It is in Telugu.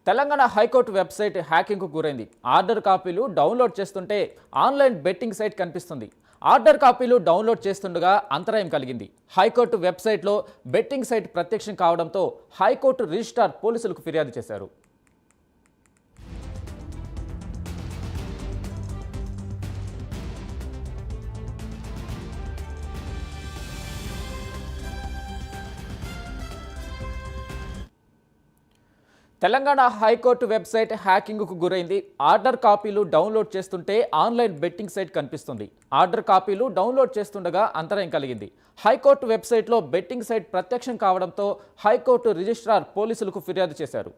తెలంగాణ హైకోర్టు వెబ్సైట్ హ్యాకింగ్కు గురైంది. ఆర్డర్ కాపీలు డౌన్లోడ్ చేస్తుంటే ఆన్లైన్ బెట్టింగ్ సైట్ కనిపిస్తుంది. ఆర్డర్ కాపీలు డౌన్లోడ్ చేస్తుండగా అంతరాయం కలిగింది. హైకోర్టు వెబ్సైట్లో బెట్టింగ్ సైట్ ప్రత్యక్షం కావడంతో హైకోర్టు రిజిస్ట్రార్ పోలీసులకు ఫిర్యాదు చేశారు. తెలంగాణ హైకోర్టు వెబ్సైట్ హ్యాకింగ్కు గురైంది. ఆర్డర్ కాపీలు డౌన్లోడ్ చేస్తుంటే ఆన్లైన్ బెట్టింగ్ సైట్ కనిపిస్తుంది. ఆర్డర్ కాపీలు డౌన్లోడ్ చేస్తుండగా అంతరాయం కలిగింది. హైకోర్టు వెబ్సైట్లో బెట్టింగ్ సైట్ ప్రత్యక్షం కావడంతో హైకోర్టు రిజిస్ట్రార్ పోలీసులకు ఫిర్యాదు చేశారు.